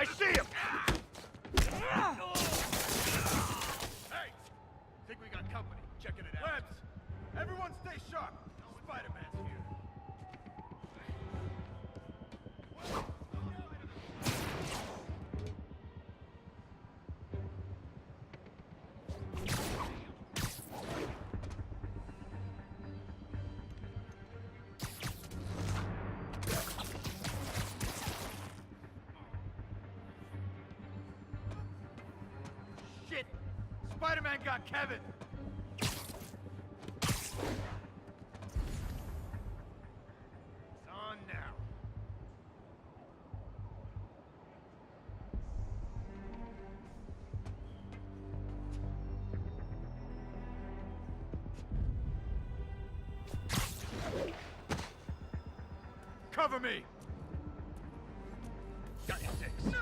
I see him! Hey! Think we got company. Checking it out. Webs! Everyone stay sharp. Spider-Man's here. Shit! Spider-Man got Kevin! It's on now. Cover me! Got you, Six. No!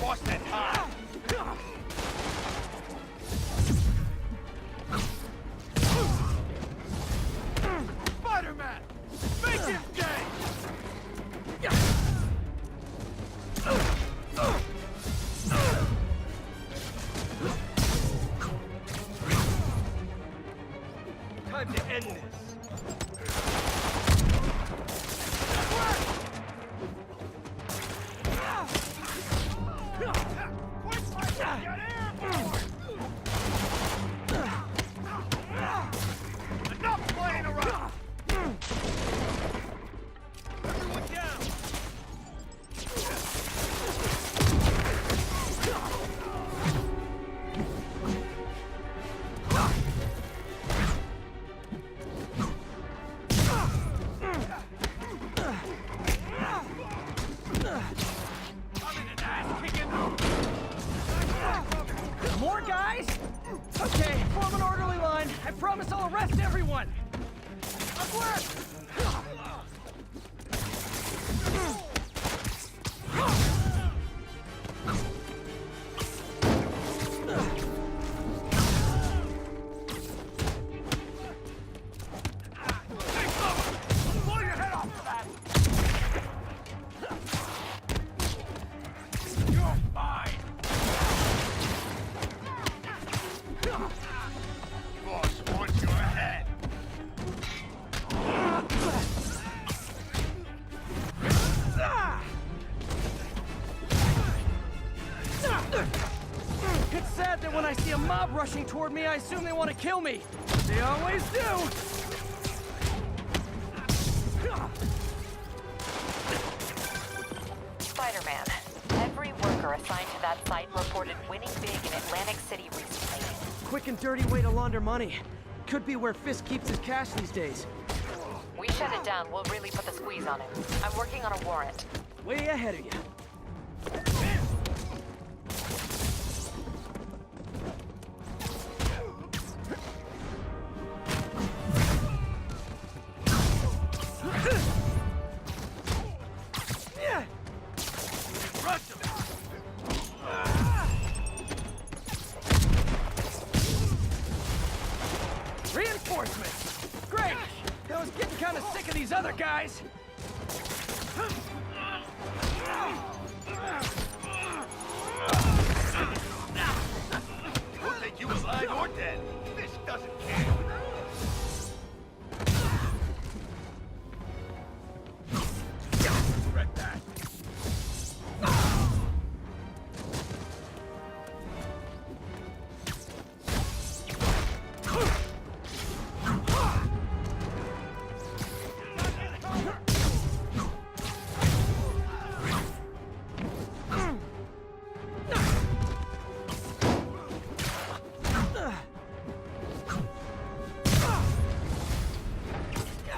Boston high! Spider-Man! Make him gay! Time to end this! Enough playing around! Everyone down! I'm in an ass kicking! More guys? Okay, form an orderly line. I promise I'll arrest everyone. Up left! Blow your head off for that! You're mine! Boss wants your head! It's sad that when I see a mob rushing toward me, I assume they want to kill me. They always do. Spider-Man. Every worker assigned to that site reported winning big in Atlantic City recently. Quick and dirty way to launder money. Could be where Fisk keeps his cash these days. We shut it down, we'll really put the squeeze on him. I'm working on a warrant. Way ahead of you. Rush him! Reinforcements! Great! I was getting kind of sick of these other guys. We'll take you alive or dead. This doesn't care. Regret that.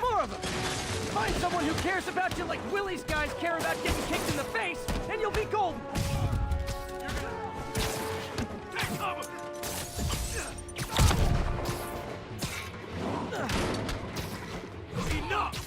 More of them! Find someone who cares about you like Willie's guys care about getting kicked in the face, and you'll be golden! Take cover! Enough!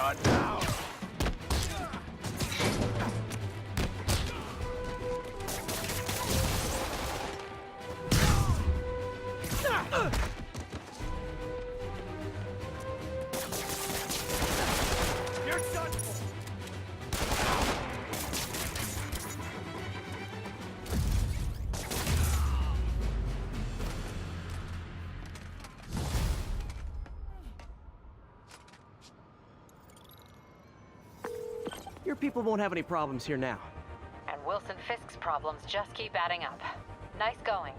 on now! You're done for! Your people won't have any problems here now. And Wilson Fisk's problems just keep adding up. Nice going.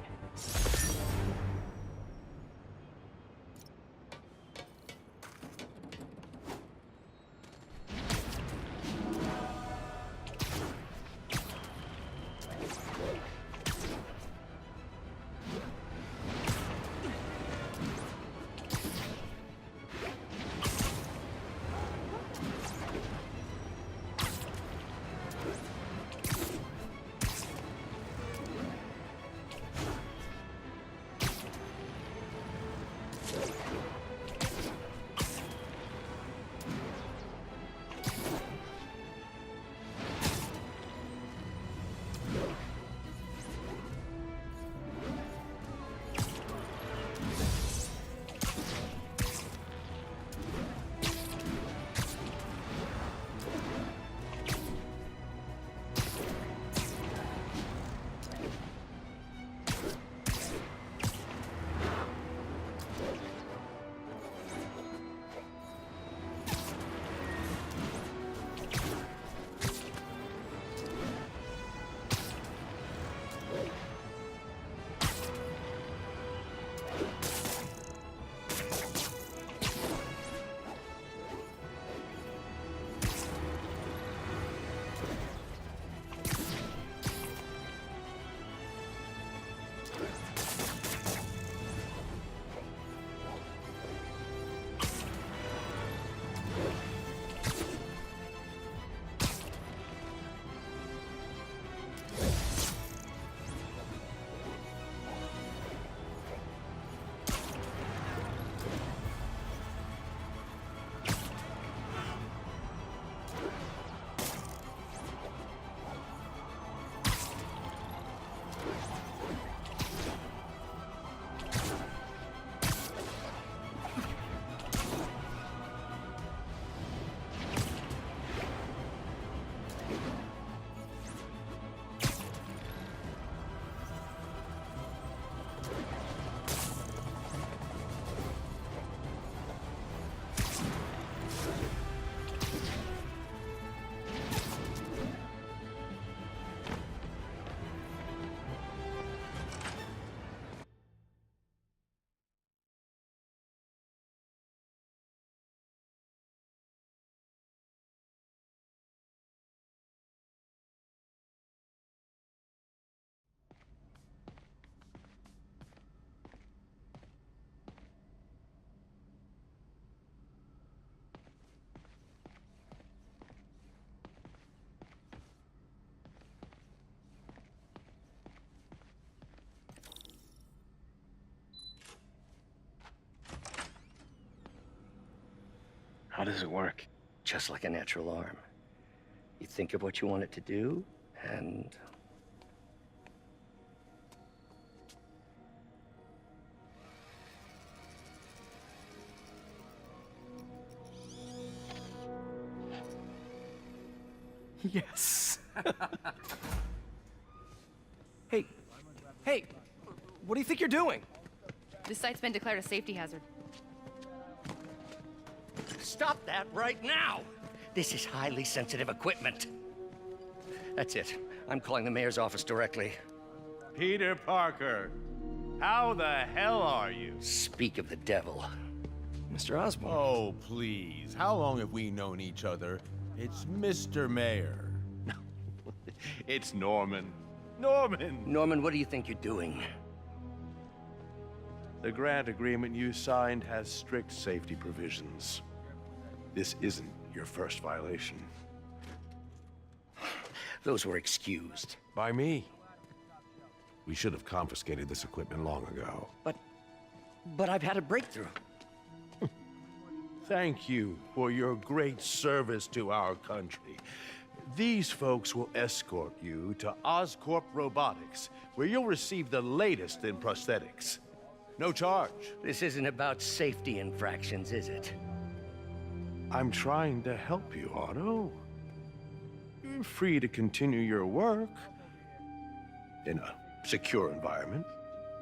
How does it work? Just like a natural arm. You think of what you want it to do, and... Yes. Hey, what do you think you're doing? This site's been declared a safety hazard. Stop that right now! This is highly sensitive equipment. That's it. I'm calling the mayor's office directly. Peter Parker, how the hell are you? Speak of the devil. Mr. Osborn. Oh, please. How long have we known each other? It's Mr. Mayor. It's Norman. Norman! Norman, what do you think you're doing? The grant agreement you signed has strict safety provisions. This isn't your first violation. Those were excused. By me. We should have confiscated this equipment long ago. But I've had a breakthrough. thank you for your great service to our country. These folks will escort you to Oscorp Robotics, where you'll receive the latest in prosthetics. No charge. This isn't about safety infractions, is it? I'm trying to help you, Otto. You're free to continue your work in a secure environment.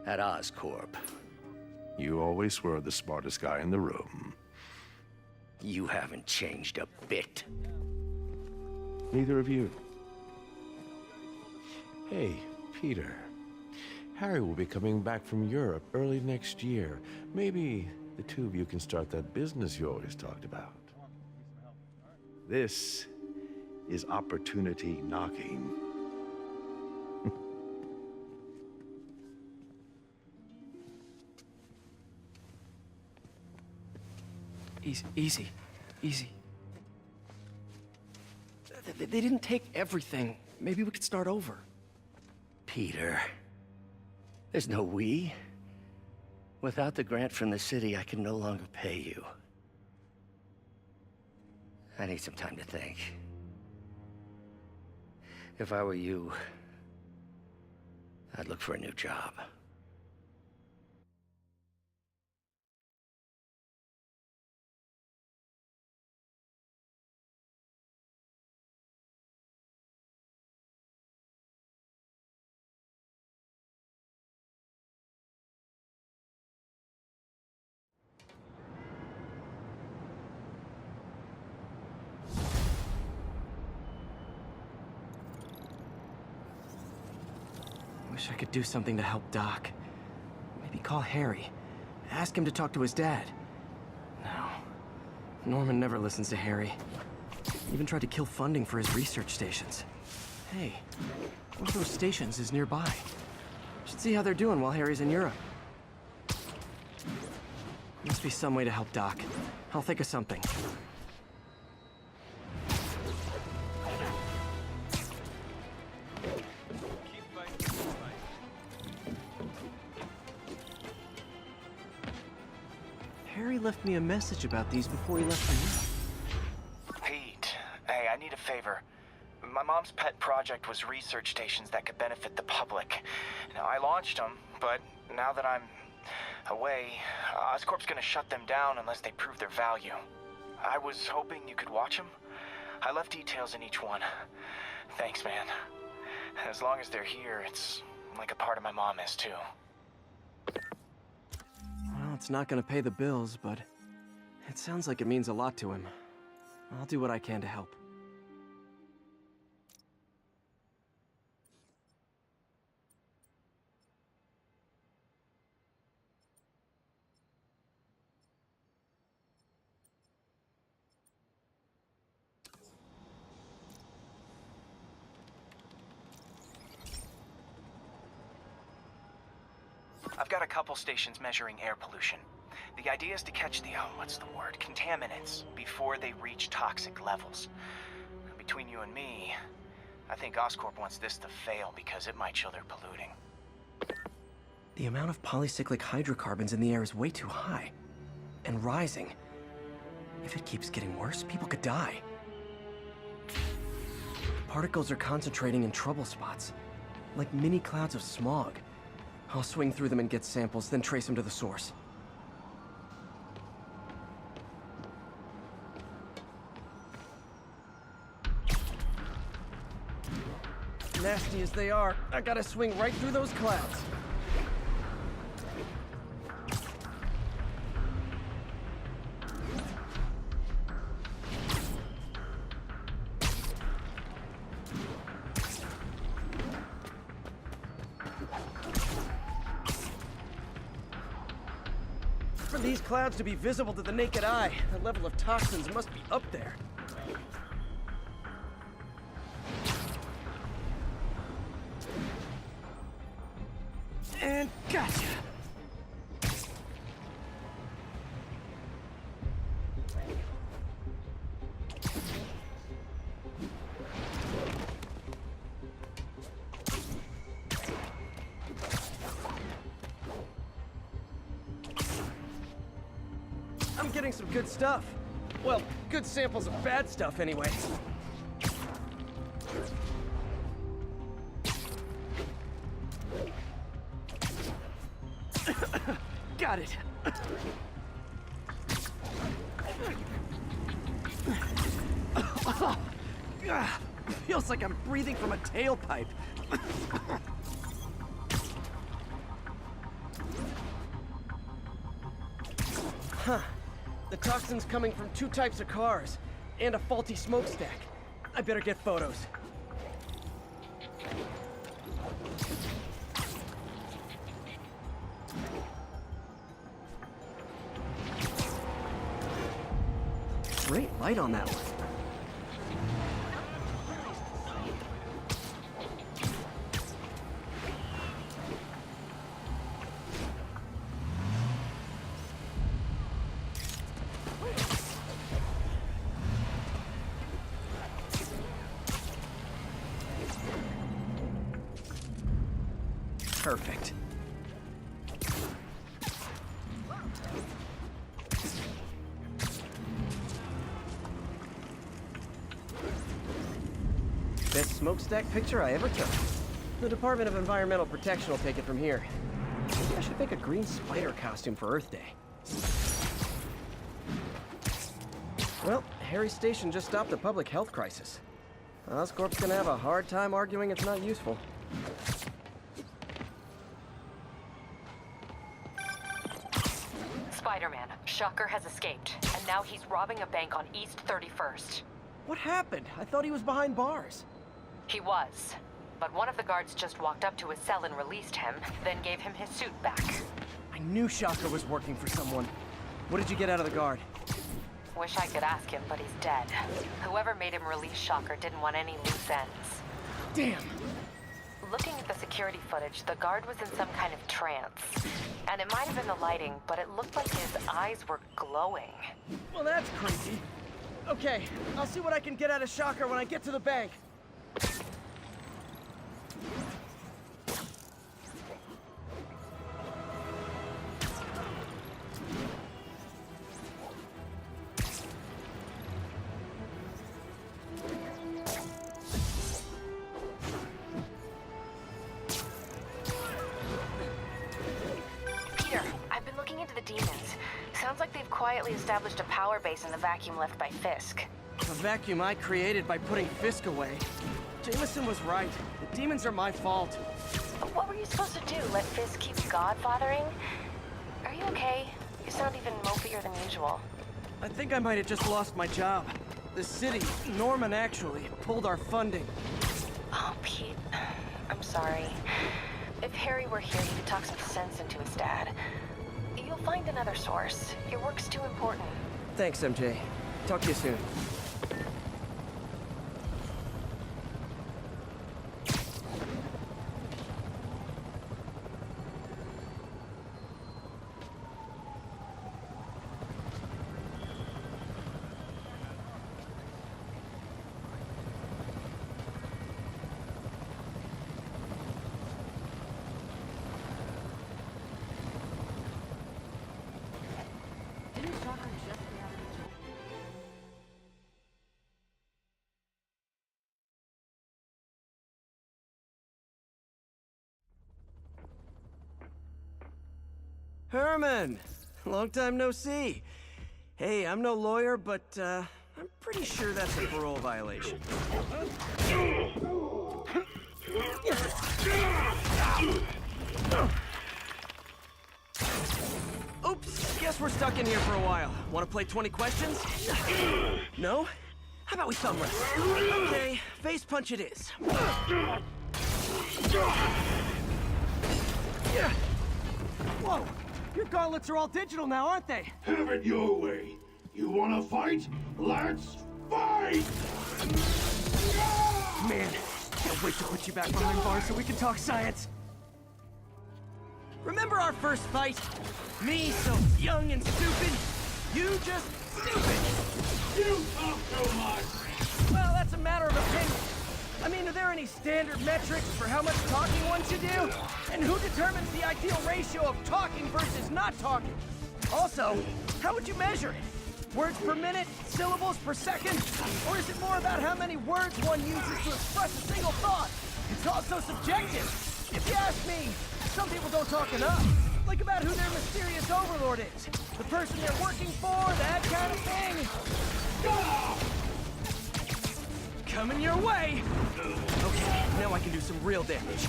At Oscorp. You always were the smartest guy in the room. You haven't changed a bit. Neither of you. Hey, Peter. Harry will be coming back from Europe early next year. Maybe the two of you can start that business you always talked about. This is opportunity knocking. Easy. They didn't take everything. Maybe we could start over. Peter. There's no we. Without the grant from the city, I can no longer pay you. I need some time to think. If I were you, I'd look for a new job. Wish I could do something to help Doc. Maybe call Harry. Ask him to talk to his dad. No. Norman never listens to Harry. Even tried to kill funding for his research stations. Hey, one of those stations is nearby. Should see how they're doing while Harry's in Europe. Must be some way to help Doc. I'll think of something. Harry left me a message about these before he left for Europe. Pete, hey, I need a favor. My mom's pet project was research stations that could benefit the public. Now, I launched them, but now that I'm away, Oscorp's gonna shut them down unless they prove their value. I was hoping you could watch them. I left details in each one. Thanks, man. As long as they're here, it's like a part of my mom is, too. Well, it's not gonna pay the bills, but it sounds like it means a lot to him. I'll do what I can to help. I've got a couple stations measuring air pollution. The idea is to catch the, contaminants before they reach toxic levels. Between you and me, I think Oscorp wants this to fail because it might show they're polluting. The amount of polycyclic hydrocarbons in the air is way too high. And rising. If it keeps getting worse, people could die. Particles are concentrating in trouble spots, like mini clouds of smog. I'll swing through them and get samples, then trace them to the source. Nasty as they are, I gotta swing right through those clouds. For these clouds to be visible to the naked eye, the level of toxins must be up there. And gotcha! I'm getting getting some good stuff. Well, good samples of bad stuff, anyway. Got it. Feels like I'm breathing from a tailpipe. Huh. The toxin's coming from 2 types of cars, and a faulty smokestack. I better get photos. Great light on that one. Perfect. Best smokestack picture I ever took. The Department of Environmental Protection will take it from here. Maybe I should make a green spider costume for Earth Day. Well, Harry Station just stopped a public health crisis. Oscorp's gonna have a hard time arguing it's not useful. Spider-Man, Shocker has escaped, and now he's robbing a bank on East 31st. What happened? I thought he was behind bars. He was, but one of the guards just walked up to his cell and released him, then gave him his suit back. I knew Shocker was working for someone. What did you get out of the guard? Wish I could ask him, but he's dead. Whoever made him release Shocker didn't want any loose ends. Damn! Looking at the security footage, the guard was in some kind of trance. And it might have been the lighting, but it looked like his eyes were glowing. Well, that's crazy. Okay, I'll see what I can get out of Shocker when I get to the bank. Peter, I've been looking into the demons. Sounds like they've quietly established a power base in the vacuum left by Fisk. A vacuum I created by putting Fisk away. Jameson was right. The demons are my fault. What were you supposed to do? Let Fisk keep godfathering? Are you okay? You sound even mopier than usual. I think I might have just lost my job. The city, Norman actually, pulled our funding. Oh, Pete. I'm sorry. If Harry were here, he could talk some sense into his dad. You'll find another source. Your work's too important. Thanks, MJ. Talk to you soon. Herman! Long time no see. Hey, I'm no lawyer, but, I'm pretty sure that's a parole violation. Oops, guess we're stuck in here for a while. Want to play 20 questions? No? How about we thumb wrestle? Okay, face punch it is. Whoa! Your gauntlets are all digital now, aren't they? Have it your way. You wanna fight? Let's fight! Man, can't wait to put you back behind bars so we can talk science. Remember our first fight? Me so young and stupid, you just stupid. You talk too much! Well, that's a matter of opinion. I mean, are there any standard metrics for how much talking one should do? And who determines the ideal ratio of talking versus not talking? Also, how would you measure it? Words per minute? Syllables per second? Or is it more about how many words one uses to express a single thought? It's also subjective. If you ask me, some people don't talk enough. Like about who their mysterious overlord is. The person they're working for, that kind of thing. Coming your way! Okay, now I can do some real damage.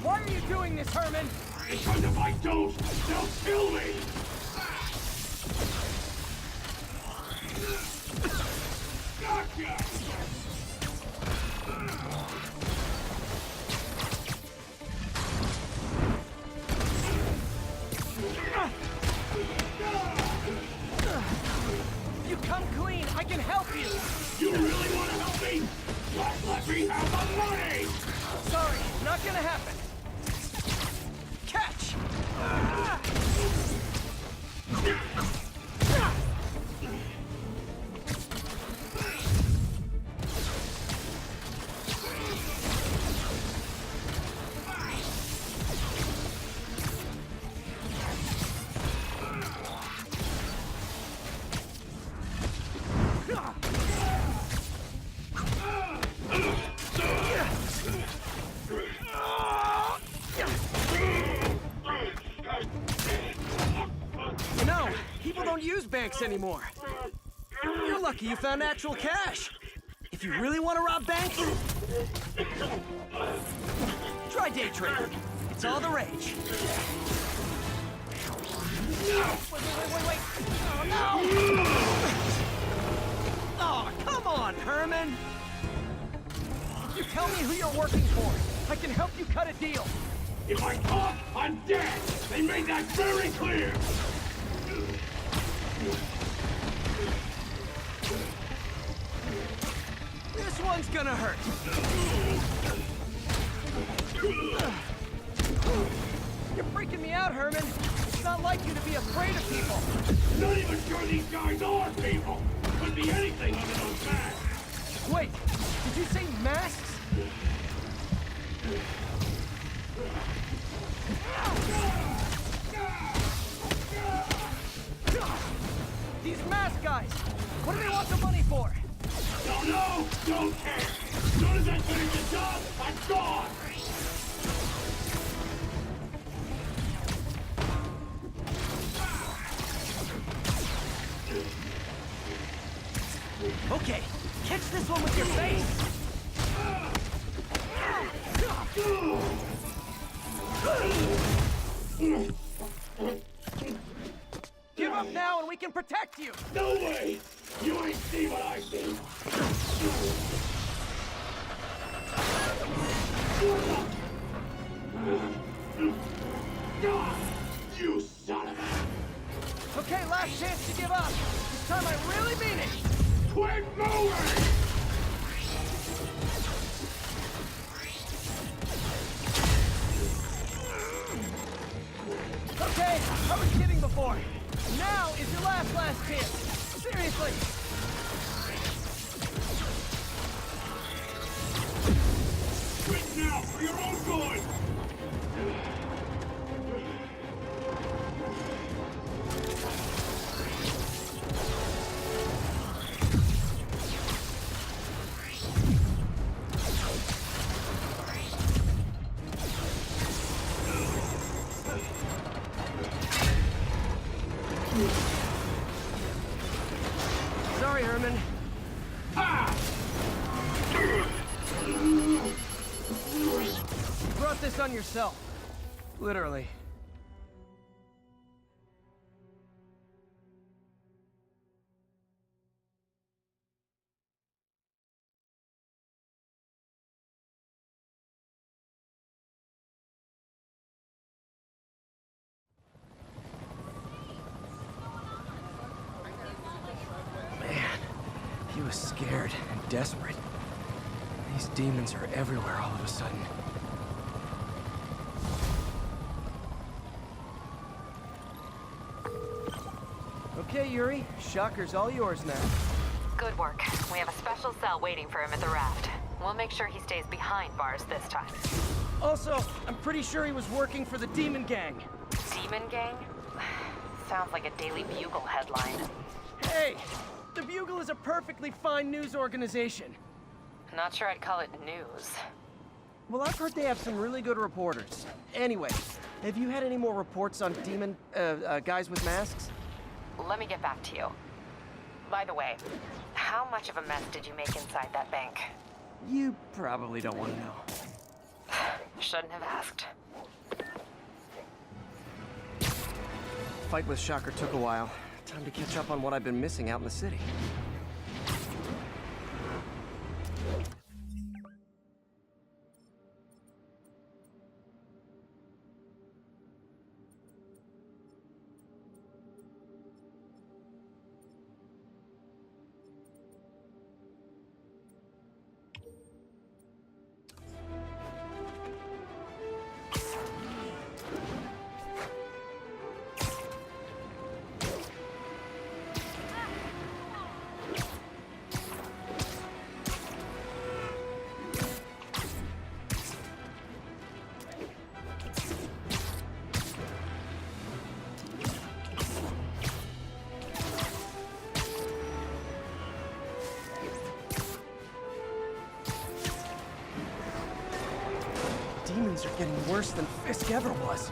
Why are you doing this, Herman? Because if I don't, they'll kill me! Gotcha! You come clean, I can help you! You really want to help me? Let me have the money! Sorry, not gonna happen. Catch! You know, people don't use banks anymore. You're lucky you found actual cash. If you really want to rob banks, try day trading. It's all the rage. Wait. Oh, no! Oh, come on, Herman! You tell me who you're working for. I can help you cut a deal. If I talk, I'm dead! They made that very clear! This one's gonna hurt. You're freaking me out, Herman. It's not like you to be afraid of people. Not even sure these guys are people! Could be anything under those masks! Wait, did you say masks? These mask guys, what do they want the money for? Don't know! Don't care! As soon as I finish the job, I'm gone! Okay, catch this one with your face! Give up now and we can protect you! No way! You ain't see what I see! You son of a... Okay, last chance to give up. This time I really mean it! Quit moving! Okay, I was kidding before. Now is your last chance. Seriously. Quit now for your own good! Sorry, Herman. You brought this on yourself. Literally. He was scared and desperate. These demons are everywhere all of a sudden. Okay, Yuri. Shocker's all yours now. Good work. We have a special cell waiting for him at the raft. We'll make sure he stays behind bars this time. Also, I'm pretty sure he was working for the Demon Gang. Demon Gang? sounds like a Daily Bugle headline. Hey! The Bugle is a perfectly fine news organization. Not sure I'd call it news. Well, I've heard they have some really good reporters. Anyway, have you had any more reports on demon, guys with masks? Let me get back to you. By the way, how much of a mess did you make inside that bank? You probably don't want to know. Shouldn't have asked. Fight with Shocker took a while. Time to catch up on what I've been missing out in the city. Demons are getting worse than Fisk ever was.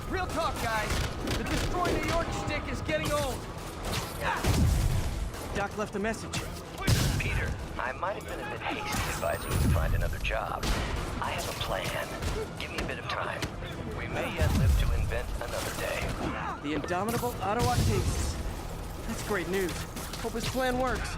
Real talk, guys. The Destroy New York stick is getting old. Doc left a message. Peter, I might have been a bit hasty advising you to find another job. I have a plan. Give me a bit of time. We may yet live to invent another day. The indomitable Otto Octavius. That's great news. Hope his plan works.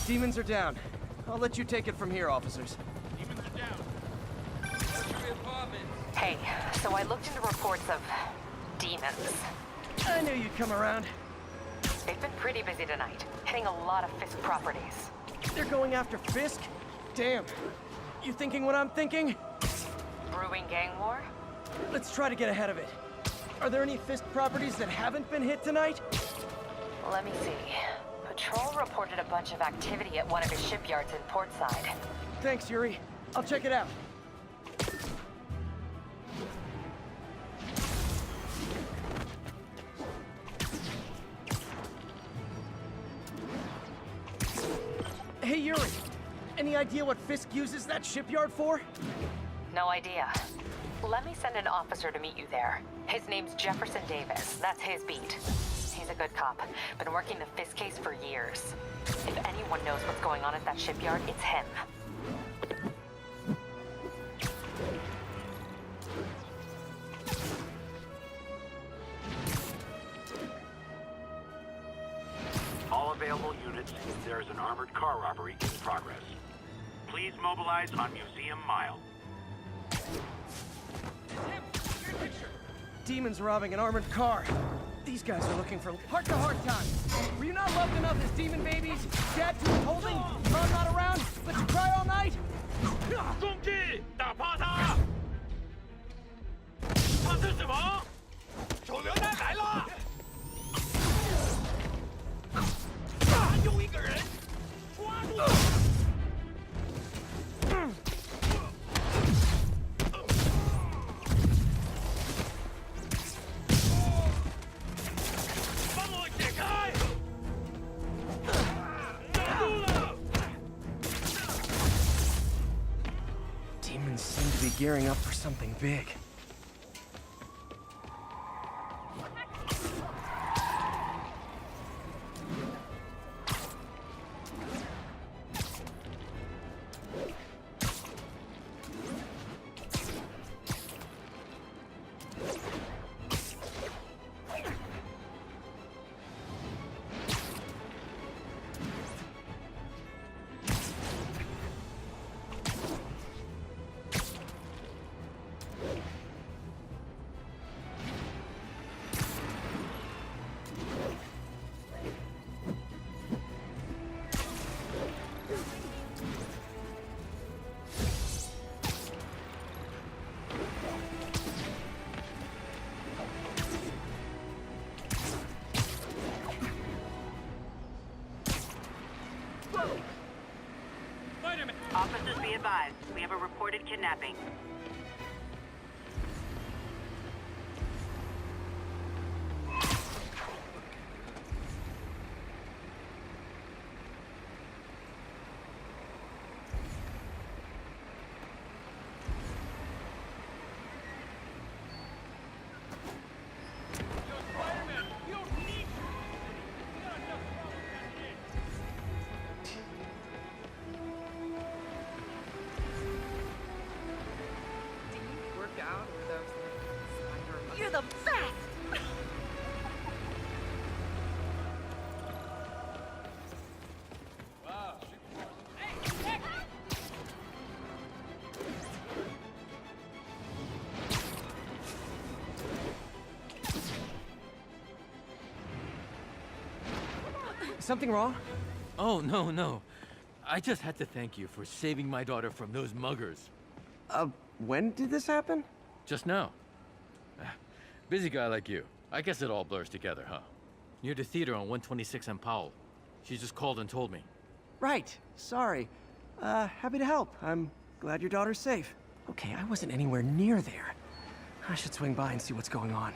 Demons are down. I'll let you take it from here, officers. Hey, so I looked into reports of demons. I knew you'd come around. They've been pretty busy tonight, hitting a lot of Fisk properties. They're going after Fisk? Damn. You thinking what I'm thinking? Brewing gang war? Let's try to get ahead of it. Are there any Fisk properties that haven't been hit tonight? Let me see. Patrol reported a bunch of activity at one of his shipyards in Portside. Thanks, Yuri. I'll check it out. Hey, Yuri. Any idea what Fisk uses that shipyard for? No idea. Let me send an officer to meet you there. His name's Jefferson Davis. That's his beat. He's a good cop. Been working the Fisk case for years. If anyone knows what's going on at that shipyard, it's him. All available units, there is an armored car robbery in progress. Please mobilize on Museum Mile. Demons robbing an armored car. These guys are looking for heart-to-heart time. Were you not loved enough as demon babies? Dad too withholding? Mom not around? Let you cry all night? 攻击！打趴他！他是什么？手榴弹来了！还有一个人，抓住他！帮我解开！拿住了！ Demons seem to be gearing up for something big. Officers be advised. We have a reported kidnapping. You're the best! Something wrong? Oh, no. I just had to thank you for saving my daughter from those muggers. When did this happen? Just now. Busy guy like you. I guess it all blurs together, huh? Near the theater on 126 and Powell. She just called and told me. Right. Sorry. Happy to help. I'm glad your daughter's safe. Okay, I wasn't anywhere near there. I should swing by and see what's going on.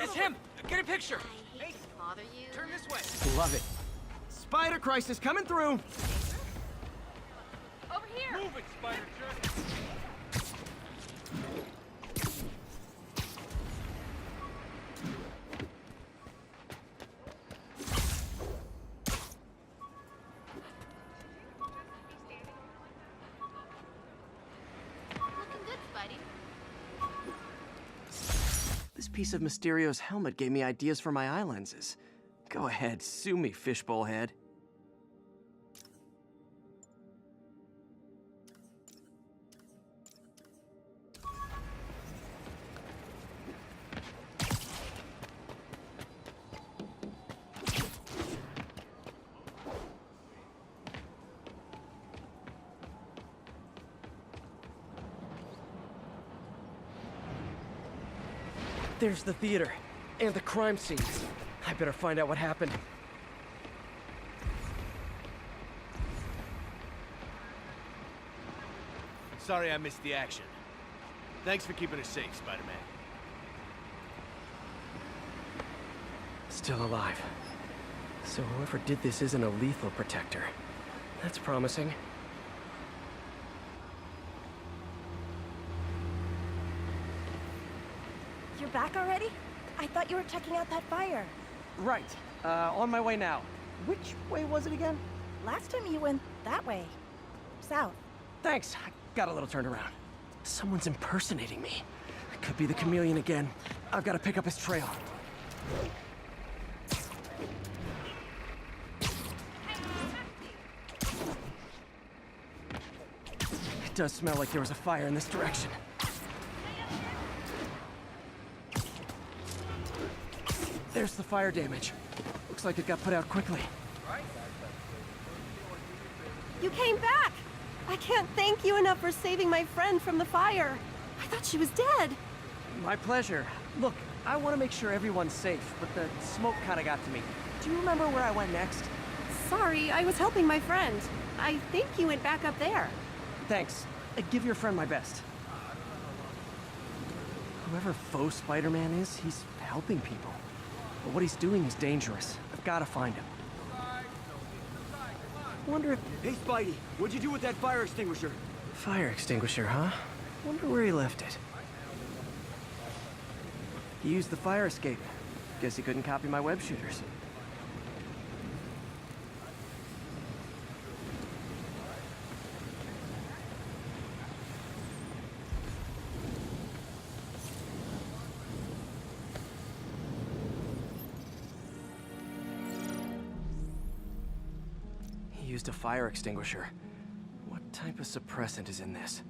It's him! Get a picture! Hey, bother you? Turn this way! Love it. Spider Crisis coming through! Over here! Move it, Spider-Jerk! Looking good, Spidey. This piece of Mysterio's helmet gave me ideas for my eye lenses. Go ahead, sue me, fishbowl head. There's the theater, and the crime scenes. I better find out what happened. Sorry I missed the action. Thanks for keeping us safe, Spider-Man. Still alive. So whoever did this isn't a lethal protector. That's promising. You're back already? I thought you were checking out that fire. Right. On my way now. Which way was it again? Last time you went that way. South. Thanks. I got a little turned around. Someone's impersonating me. It could be the chameleon again. I've got to pick up his trail. It does smell like there was a fire in this direction. There's the fire damage. Looks like it got put out quickly. You came back! I can't thank you enough for saving my friend from the fire. I thought she was dead. My pleasure. Look, I want to make sure everyone's safe, but the smoke kind of got to me. Do you remember where I went next? Sorry, I was helping my friend. I think you went back up there. Thanks. Give your friend my best. Whoever faux Spider-Man is, he's helping people. But what he's doing is dangerous. I've got to find him. Wonder if... Hey, Spidey, what'd you do with that fire extinguisher? Fire extinguisher, huh? Wonder where he left it. He used the fire escape. Guess he couldn't copy my web shooters. used a fire extinguisher. What type of suppressant is in this?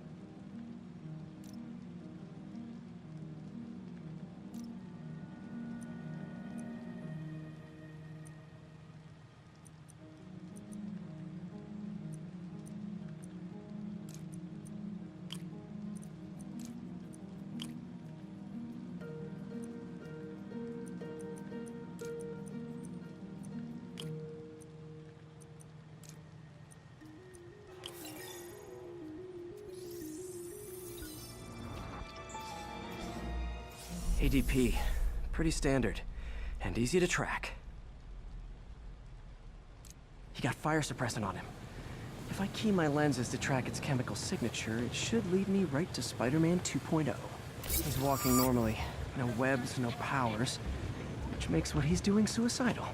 ADP. Pretty standard. And easy to track. He got fire suppressant on him. If I key my lenses to track its chemical signature, it should lead me right to Spider-Man 2.0. He's walking normally. No webs, no powers. Which makes what he's doing suicidal.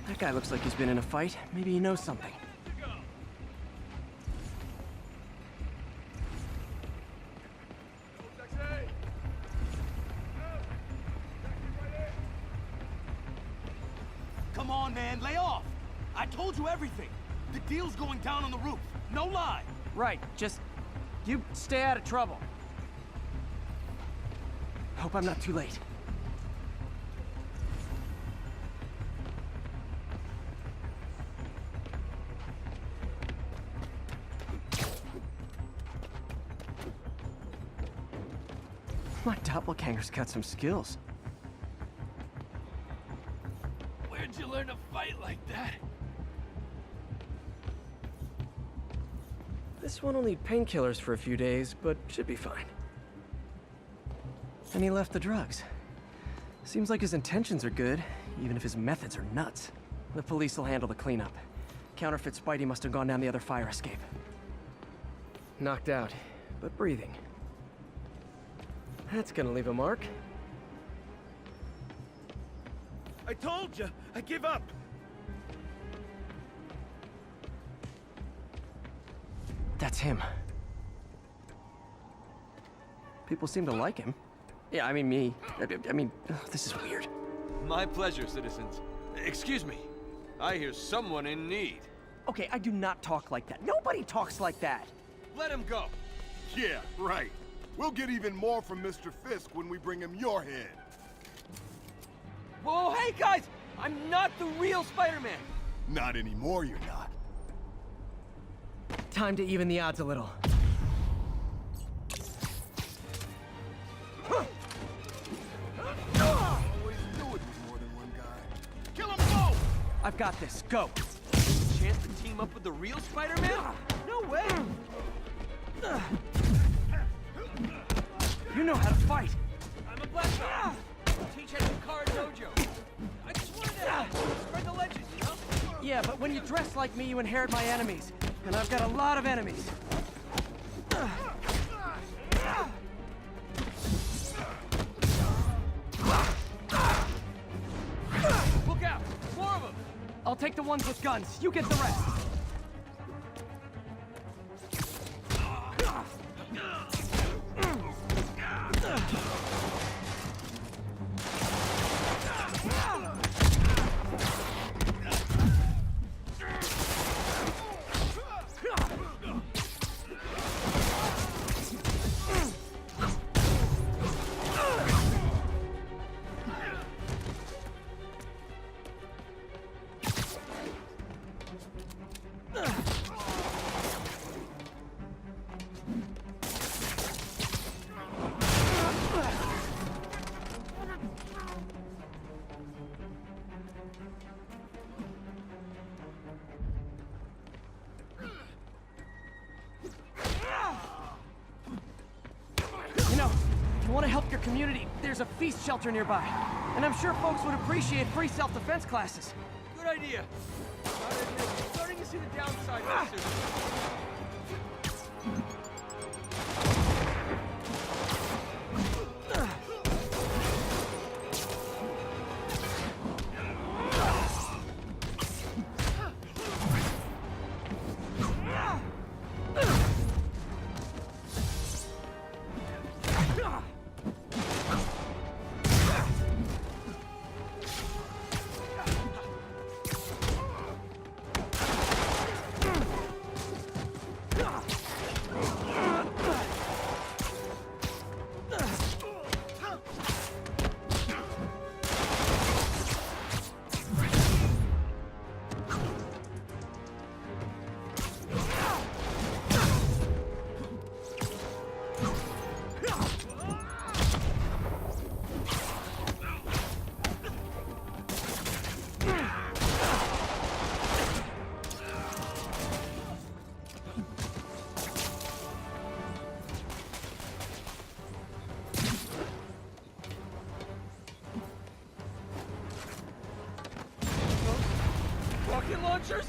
That guy looks like he's been in a fight. Maybe he knows something. Come on, man, lay off! I told you everything. The deal's going down on the roof. No lie. Right, just... you stay out of trouble. Hope I'm not too late. My doppelganger's got some skills. Where'd you learn to fight like that? This one will need painkillers for a few days, but should be fine. And he left the drugs. Seems like his intentions are good, even if his methods are nuts. The police will handle the cleanup. Counterfeit Spidey must have gone down the other fire escape. Knocked out, but breathing. That's gonna leave a mark. I told you, I give up. That's him. People seem to like him. Yeah, I mean me. I mean, this is weird. My pleasure, citizens. Excuse me. I hear someone in need. Okay, I do not talk like that. Nobody talks like that. Let him go. Yeah, right. We'll get even more from Mr. Fisk when we bring him your head. Whoa, hey guys! I'm not the real Spider-Man! Not anymore, you're not. Time to even the odds a little. Always do it with more than one guy. Kill them both! I've got this. Go. Chance to team up with the real Spider-Man? No way! You know how to fight. I'm a black belt. Teach at Kara Dojo. I just wanted to spread the legends, you know? Yeah, but when you dress like me, you inherit my enemies. And I've got a lot of enemies. Look out! More of them! I'll take the ones with guns. You get the rest. You want to help your community, there's a feast shelter nearby. And I'm sure folks would appreciate free self-defense classes. Good idea. Starting to see the downside of this suit. Rocket launchers?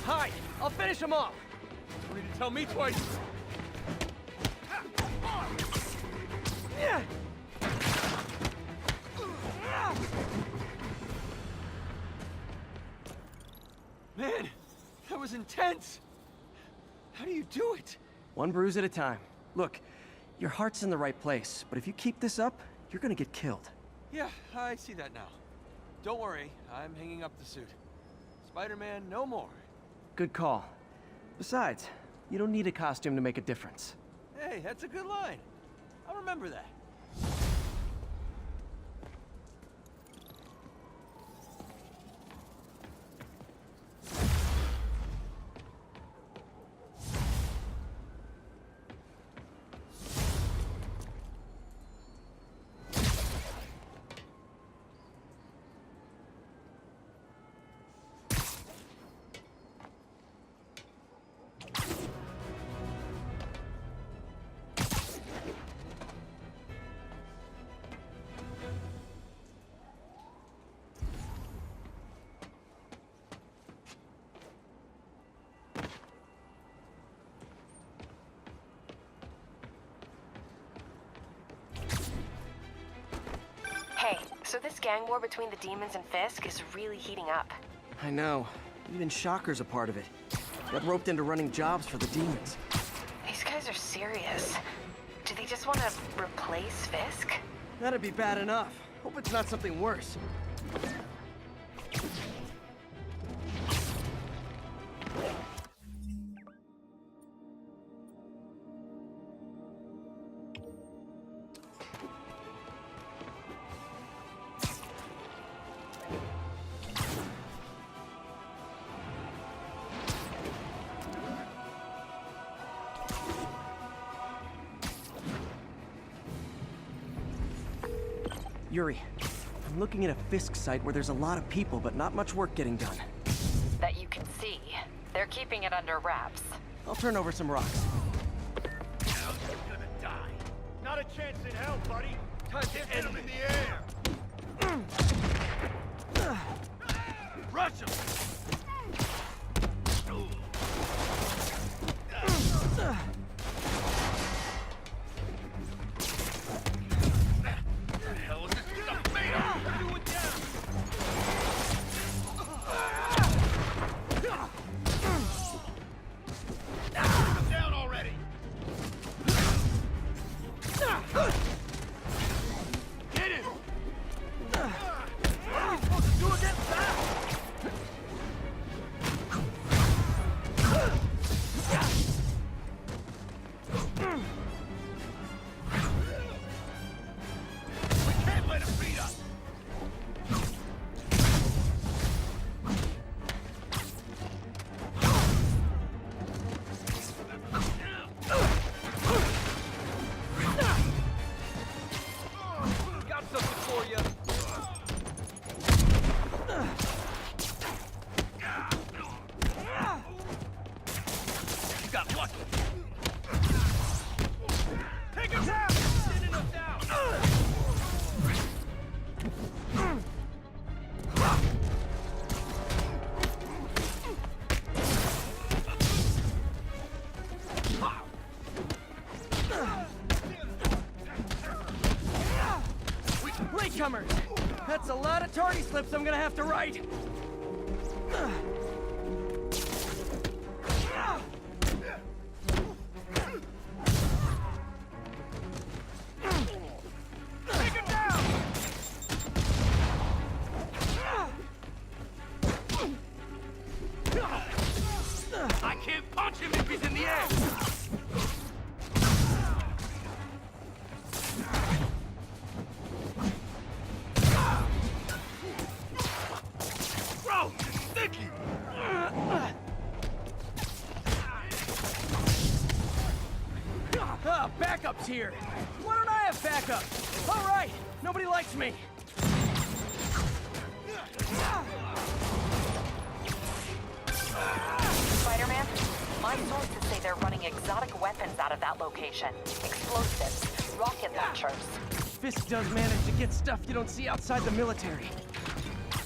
Hide! I'll finish them off! Don't need to tell me twice! Man, that was intense! How do you do it? One bruise at a time. Look, your heart's in the right place, but if you keep this up, you're gonna get killed. Yeah, I see that now. Don't worry, I'm hanging up the suit. Spider-Man, no more. Good call. Besides, you don't need a costume to make a difference. Hey, that's a good line. I'll remember that. Hey, so this gang war between the demons and Fisk is really heating up. I know. Even Shocker's a part of it. Got roped into running jobs for the demons. These guys are serious. Do they just want to replace Fisk? That'd be bad enough. Hope it's not something worse. Yuri, I'm looking at a Fisk site where there's a lot of people, but not much work getting done. That you can see. They're keeping it under wraps. I'll turn over some rocks. Now you're gonna die. Not a chance in hell, buddy. Time to hit him in the air. Rush him. newcomers! That's a lot of tardy slips I'm gonna have to write! Take him down! I can't punch him if he's in the air! Bro, sticky! Backup's here! Why don't I have backup? All right, nobody likes me. Spider-Man, my sources say they're running exotic weapons out of that location. Explosives, rocket launchers. Fisk does manage to get stuff you don't see outside the military.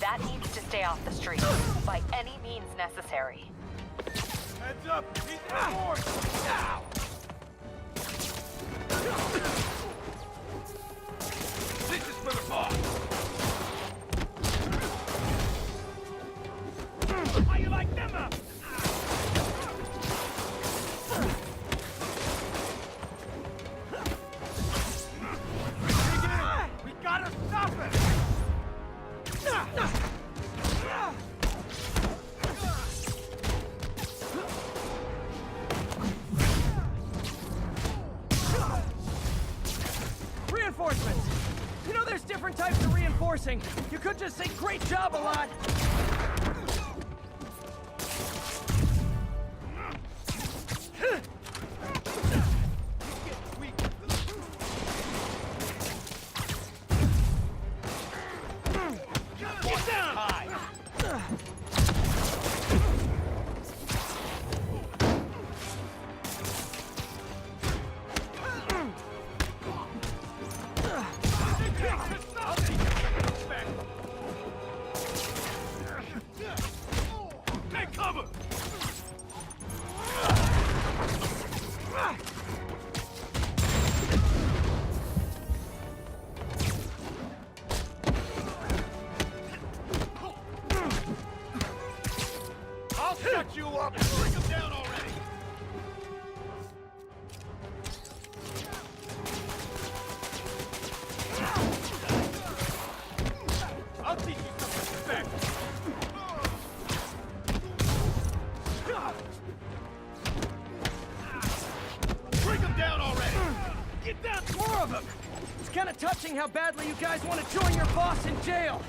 That needs to stay off the streets, by any means necessary. Heads up! He's reinforced! Now! This is for the boss! How you like them up? We gotta stop it! Reinforcements! You know there's different types of reinforcing. You could just say great job a lot. Get down! High! Take cover! I'll shut you up! Bring him down already! I'll teach you some respect! Bring him down already! Get down! More of them! It's kind of touching how badly you guys want to join your boss in jail.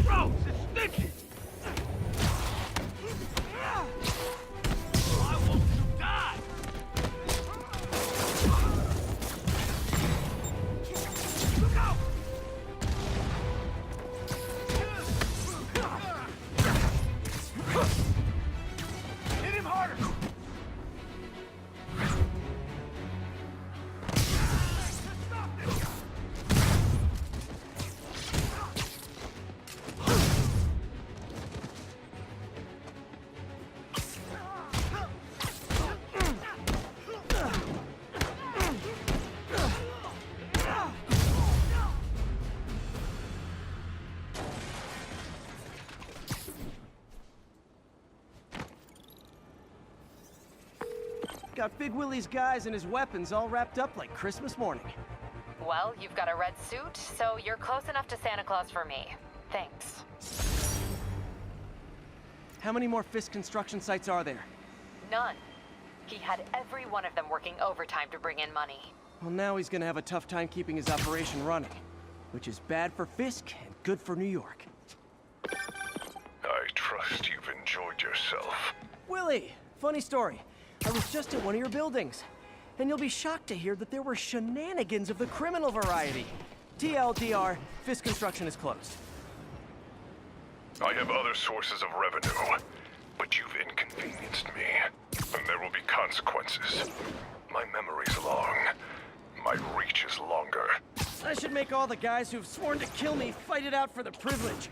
Bro, it's sticky! Why won't you die? Look out! Hit him harder! Stop this! Got Big Willie's guys and his weapons all wrapped up like Christmas morning. Well, you've got a red suit, so you're close enough to Santa Claus for me. Thanks. How many more Fisk construction sites are there? None. He had every one of them working overtime to bring in money. Well, now he's gonna have a tough time keeping his operation running, which is bad for Fisk and good for New York. I trust you've enjoyed yourself. Willie, funny story. I was just at one of your buildings, and you'll be shocked to hear that there were shenanigans of the criminal variety. TLDR, Fisk Construction is closed. I have other sources of revenue, but you've inconvenienced me, and there will be consequences. My memory's long. My reach is longer. I should make all the guys who've sworn to kill me fight it out for the privilege.